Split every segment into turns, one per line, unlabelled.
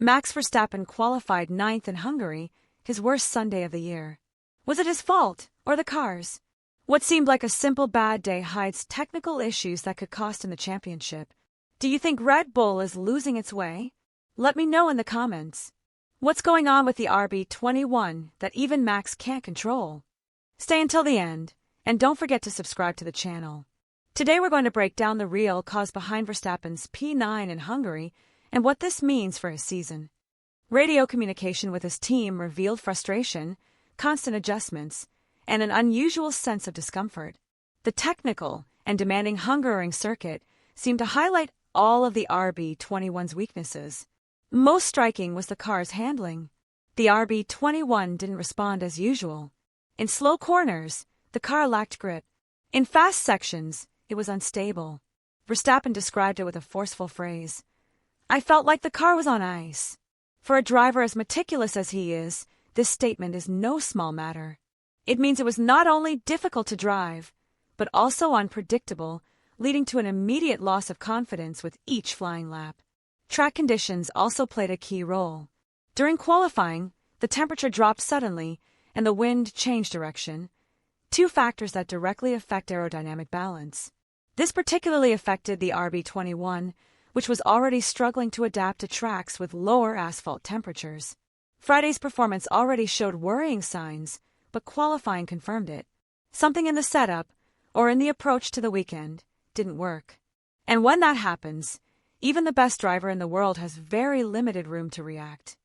Max Verstappen qualified ninth in Hungary, his worst Sunday of the year. Was it his fault, or the car's? What seemed like a simple bad day hides technical issues that could cost him the championship. Do you think Red Bull is losing its way? Let me know in the comments. What's going on with the RB21 that even Max can't control? Stay until the end, and don't forget to subscribe to the channel. Today we're going to break down the real cause behind Verstappen's P9 in Hungary and what this means for his season. Radio communication with his team revealed frustration, constant adjustments, and an unusual sense of discomfort. The technical and demanding Hungaroring circuit seemed to highlight all of the RB21's weaknesses. Most striking was the car's handling. The RB21 didn't respond as usual. In slow corners, the car lacked grip. In fast sections, it was unstable. Verstappen described it with a forceful phrase. "I felt like the car was on ice." For a driver as meticulous as he is, this statement is no small matter. It means it was not only difficult to drive, but also unpredictable, leading to an immediate loss of confidence with each flying lap. Track conditions also played a key role. During qualifying, the temperature dropped suddenly and the wind changed direction, two factors that directly affect aerodynamic balance. This particularly affected the RB21, which was already struggling to adapt to tracks with lower asphalt temperatures. Friday's performance already showed worrying signs, but qualifying confirmed it. Something in the setup, or in the approach to the weekend, didn't work. And when that happens, even the best driver in the world has very limited room to react.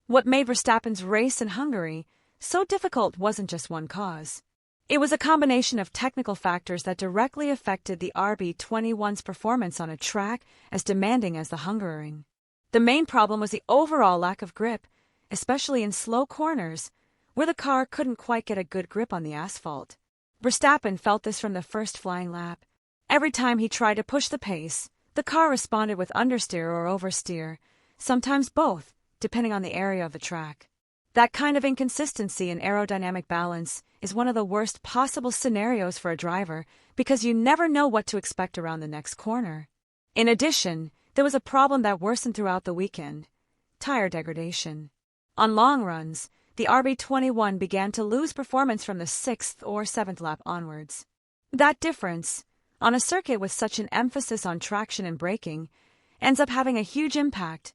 What made Verstappen's race in Hungary so difficult wasn't just one cause. It was a combination of technical factors that directly affected the RB21's performance on a track as demanding as the Hungaroring. The main problem was the overall lack of grip, especially in slow corners, where the car couldn't quite get a good grip on the asphalt. Verstappen felt this from the first flying lap. Every time he tried to push the pace, the car responded with understeer or oversteer, sometimes both, depending on the area of the track. That kind of inconsistency in aerodynamic balance is one of the worst possible scenarios for a driver because you never know what to expect around the next corner. In addition, there was a problem that worsened throughout the weekend: tire degradation. On long runs, the RB21 began to lose performance from the 6th or 7th lap onwards. That difference, on a circuit with such an emphasis on traction and braking, ends up having a huge impact,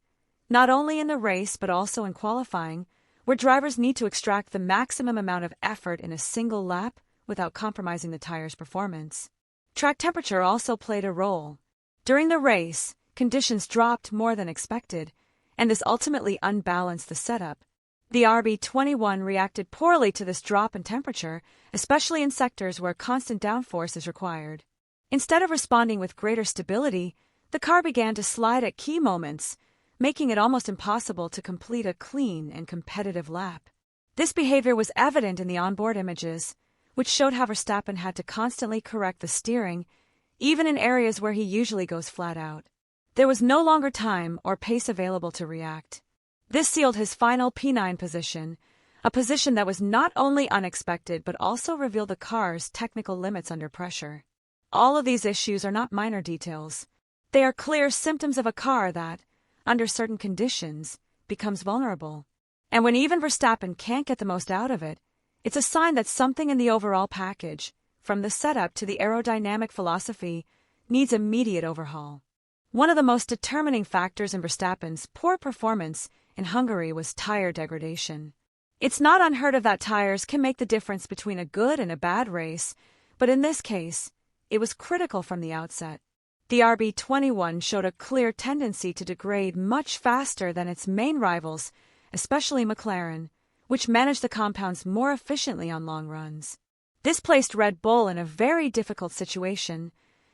not only in the race but also in qualifying, where drivers need to extract the maximum amount of effort in a single lap without compromising the tire's performance. Track temperature also played a role. During the race, conditions dropped more than expected, and this ultimately unbalanced the setup. The RB21 reacted poorly to this drop in temperature, especially in sectors where constant downforce is required. Instead of responding with greater stability, the car began to slide at key moments, making it almost impossible to complete a clean and competitive lap. This behavior was evident in the onboard images, which showed how Verstappen had to constantly correct the steering, even in areas where he usually goes flat out. There was no longer time or pace available to react. This sealed his final P9 position, a position that was not only unexpected but also revealed the car's technical limits under pressure. All of these issues are not minor details. They are clear symptoms of a car that, under certain conditions, becomes vulnerable. And when even Verstappen can't get the most out of it, it's a sign that something in the overall package, from the setup to the aerodynamic philosophy, needs immediate overhaul. One of the most determining factors in Verstappen's poor performance in Hungary was tire degradation. It's not unheard of that tires can make the difference between a good and a bad race, but in this case, it was critical from the outset. The RB21 showed a clear tendency to degrade much faster than its main rivals, especially McLaren, which managed the compounds more efficiently on long runs. This placed Red Bull in a very difficult situation.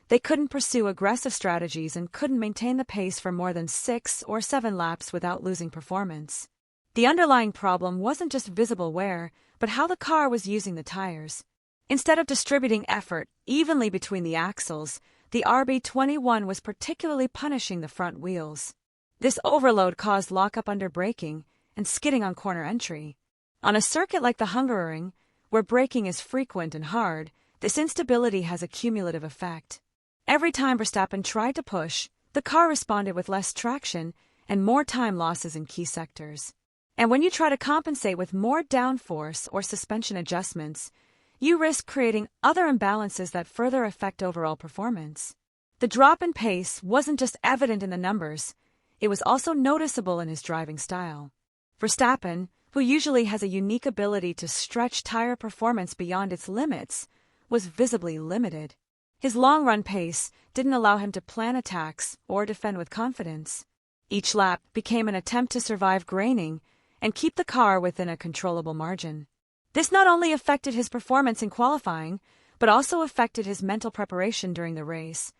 They couldn't pursue aggressive strategies and couldn't maintain the pace for more than 6 or 7 laps without losing performance. The underlying problem wasn't just visible wear, but how the car was using the tires. Instead of distributing effort evenly between the axles, the RB21 was particularly punishing the front wheels. This overload caused lockup under braking and skidding on corner entry. On a circuit like the Hungaroring, where braking is frequent and hard, this instability has a cumulative effect. Every time Verstappen tried to push, the car responded with less traction and more time losses in key sectors. And when you try to compensate with more downforce or suspension adjustments, you risk creating other imbalances that further affect overall performance. The drop in pace wasn't just evident in the numbers, it was also noticeable in his driving style. Verstappen, who usually has a unique ability to stretch tire performance beyond its limits, was visibly limited. His long-run pace didn't allow him to plan attacks or defend with confidence. Each lap became an attempt to survive graining and keep the car within a controllable margin. This not only affected his performance in qualifying, but also affected his mental preparation during the race,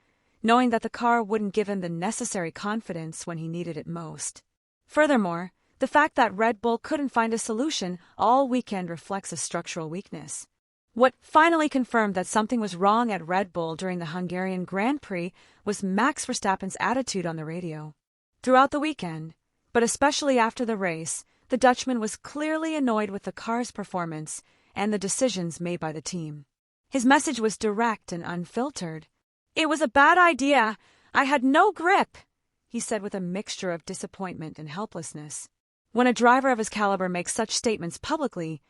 knowing that the car wouldn't give him the necessary confidence when he needed it most. Furthermore, the fact that Red Bull couldn't find a solution all weekend reflects a structural weakness. What finally confirmed that something was wrong at Red Bull during the Hungarian Grand Prix was Max Verstappen's attitude on the radio. Throughout the weekend, but especially after the race, the Dutchman was clearly annoyed with the car's performance and the decisions made by the team. His message was direct and unfiltered. "It was a bad idea. I had no grip," he said with a mixture of disappointment and helplessness. When a driver of his caliber makes such statements publicly,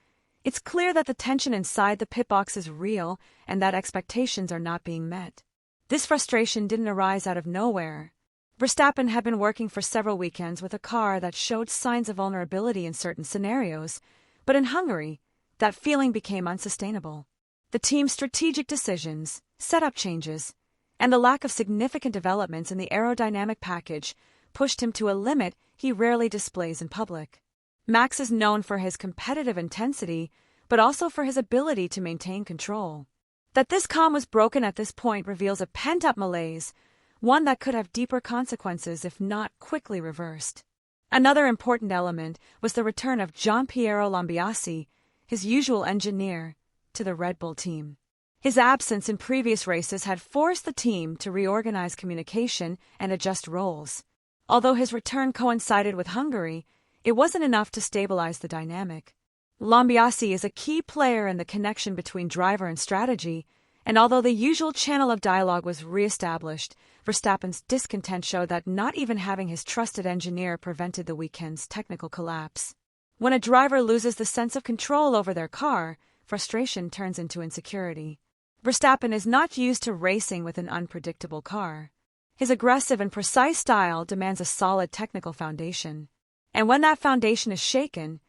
it's clear that the tension inside the pit box is real and that expectations are not being met. This frustration didn't arise out of nowhere. Verstappen had been working for several weekends with a car that showed signs of vulnerability in certain scenarios, but in Hungary, that feeling became unsustainable. The team's strategic decisions, setup changes, and the lack of significant developments in the aerodynamic package pushed him to a limit he rarely displays in public. Max is known for his competitive intensity, but also for his ability to maintain control. That this calm was broken at this point reveals a pent-up malaise, one that could have deeper consequences if not quickly reversed. Another important element was the return of Gianpiero Lambiase, his usual engineer, to the Red Bull team. His absence in previous races had forced the team to reorganize communication and adjust roles. Although his return coincided with Hungary, it wasn't enough to stabilize the dynamic. Lambiase is a key player in the connection between driver and strategy, and although the usual channel of dialogue was re-established, Verstappen's discontent showed that not even having his trusted engineer prevented the weekend's technical collapse. When a driver loses the sense of control over their car, frustration turns into insecurity. Verstappen is not used to racing with an unpredictable car. His aggressive and precise style demands a solid technical foundation. And when that foundation is shaken,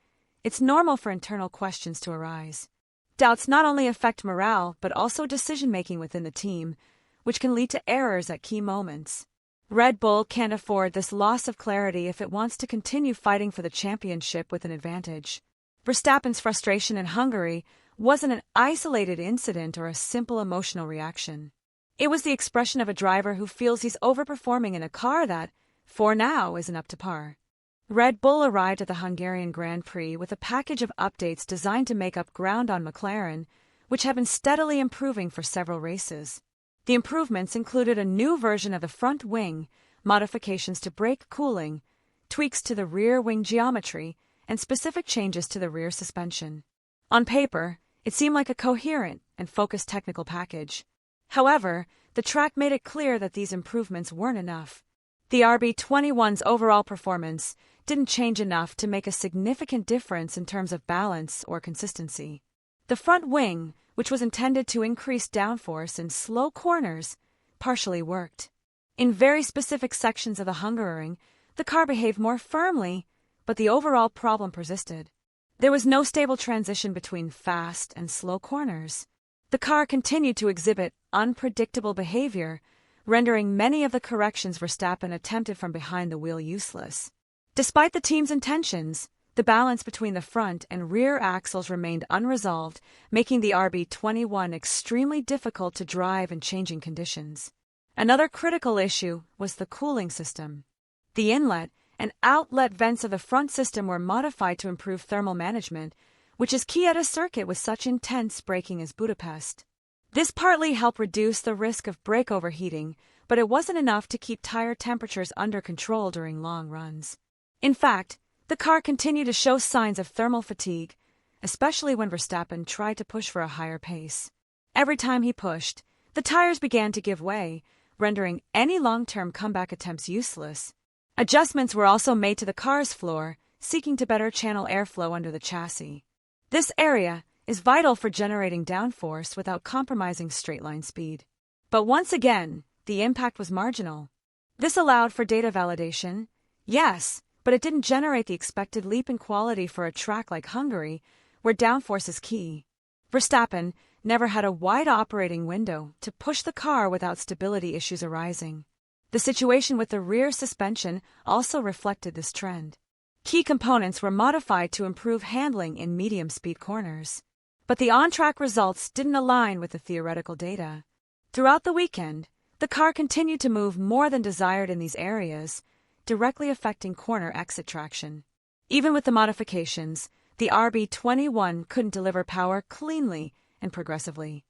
it's normal for internal questions to arise. Doubts not only affect morale, but also decision-making within the team, which can lead to errors at key moments. Red Bull can't afford this loss of clarity if it wants to continue fighting for the championship with an advantage. Verstappen's frustration in Hungary wasn't an isolated incident or a simple emotional reaction. It was the expression of a driver who feels he's overperforming in a car that, for now, isn't up to par. Red Bull arrived at the Hungarian Grand Prix with a package of updates designed to make up ground on McLaren, which had been steadily improving for several races. The improvements included a new version of the front wing, modifications to brake cooling, tweaks to the rear wing geometry, and specific changes to the rear suspension. On paper, it seemed like a coherent and focused technical package. However, the track made it clear that these improvements weren't enough. The RB21's overall performance didn't change enough to make a significant difference in terms of balance or consistency. The front wing, which was intended to increase downforce in slow corners, partially worked. In very specific sections of the Hungaroring, the car behaved more firmly, but the overall problem persisted. There was no stable transition between fast and slow corners. The car continued to exhibit unpredictable behavior, rendering many of the corrections Verstappen attempted from behind the wheel useless. Despite the team's intentions, the balance between the front and rear axles remained unresolved, making the RB21 extremely difficult to drive in changing conditions. Another critical issue was the cooling system. The inlet and outlet vents of the front system were modified to improve thermal management, which is key at a circuit with such intense braking as Budapest. This partly helped reduce the risk of brake overheating, but it wasn't enough to keep tire temperatures under control during long runs. In fact, the car continued to show signs of thermal fatigue, especially when Verstappen tried to push for a higher pace. Every time he pushed, the tires began to give way, rendering any long-term comeback attempts useless. Adjustments were also made to the car's floor, seeking to better channel airflow under the chassis. This area is vital for generating downforce without compromising straight-line speed. But once again, the impact was marginal. This allowed for data validation, yes, but it didn't generate the expected leap in quality for a track like Hungary, where downforce is key. Verstappen never had a wide operating window to push the car without stability issues arising. The situation with the rear suspension also reflected this trend. Key components were modified to improve handling in medium-speed corners. But the on-track results didn't align with the theoretical data. Throughout the weekend, the car continued to move more than desired in these areas, directly affecting corner exit traction. Even with the modifications, the RB21 couldn't deliver power cleanly and progressively.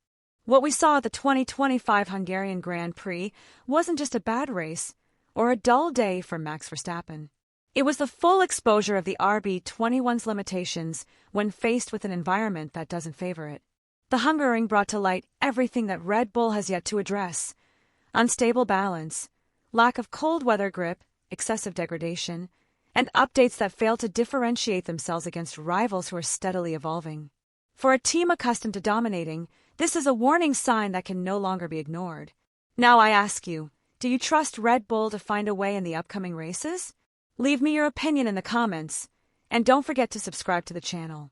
What we saw at the 2025 Hungarian Grand Prix wasn't just a bad race or a dull day for Max Verstappen. It was the full exposure of the RB21's limitations when faced with an environment that doesn't favor it. The Hungaroring brought to light everything that Red Bull has yet to address: unstable balance, lack of cold weather grip, excessive degradation, and updates that fail to differentiate themselves against rivals who are steadily evolving. For a team accustomed to dominating, this is a warning sign that can no longer be ignored. Now I ask you, do you trust Red Bull to find a way in the upcoming races? Leave me your opinion in the comments, and don't forget to subscribe to the channel.